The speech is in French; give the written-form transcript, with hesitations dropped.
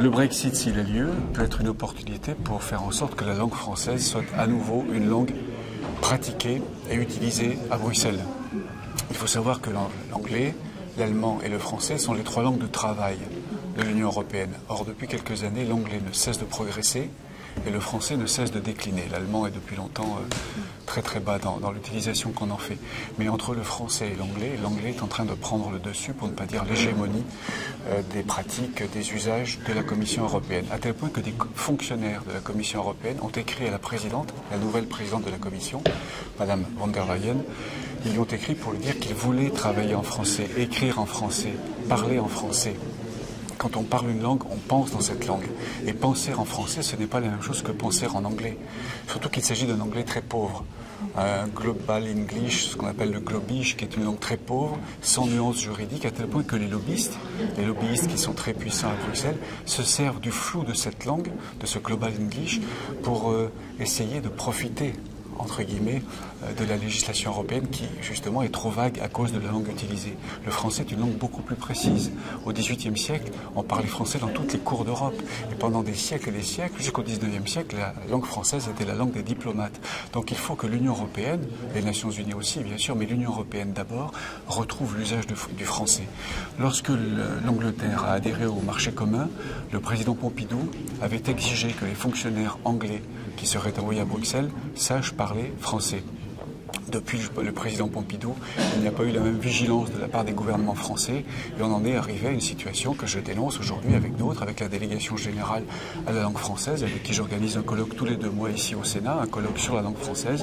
Le Brexit, s'il a lieu, peut être une opportunité pour faire en sorte que la langue française soit à nouveau une langue pratiquée et utilisée à Bruxelles. Il faut savoir que l'anglais, l'allemand et le français sont les trois langues de travail de l'Union européenne. Or, depuis quelques années, l'anglais ne cesse de progresser et le français ne cesse de décliner. L'allemand est depuis longtemps très très bas dans l'utilisation qu'on en fait. Mais entre le français et l'anglais est en train de prendre le dessus, pour ne pas dire l'hégémonie des pratiques, des usages de la Commission européenne. À tel point que des fonctionnaires de la Commission européenne ont écrit à la présidente, la nouvelle présidente de la Commission, Madame von der Leyen. Ils lui ont écrit pour lui dire qu'ils voulaient travailler en français, écrire en français, parler en français. Quand on parle une langue, on pense dans cette langue. Et penser en français, ce n'est pas la même chose que penser en anglais. Surtout qu'il s'agit d'un anglais très pauvre. Un global English, ce qu'on appelle le globish, qui est une langue très pauvre, sans nuances juridiques, à tel point que les lobbyistes qui sont très puissants à Bruxelles, se servent du flou de cette langue, de ce global English, pour essayer de profiter, entre guillemets, de la législation européenne qui, justement, est trop vague à cause de la langue utilisée. Le français est une langue beaucoup plus précise. Au XVIIIe siècle, on parlait français dans toutes les cours d'Europe. Et pendant des siècles et des siècles, jusqu'au XIXe siècle, la langue française était la langue des diplomates. Donc il faut que l'Union européenne, les Nations unies aussi, bien sûr, mais l'Union européenne d'abord, retrouve l'usage du français. Lorsque l'Angleterre a adhéré au marché commun, le président Pompidou avait exigé que les fonctionnaires anglais qui seraient envoyés à Bruxelles sachent parler français. Depuis le président Pompidou, il n'y a pas eu la même vigilance de la part des gouvernements français et on en est arrivé à une situation que je dénonce aujourd'hui avec d'autres, avec la délégation générale à la langue française, avec qui j'organise un colloque tous les 2 mois ici au Sénat, un colloque sur la langue française.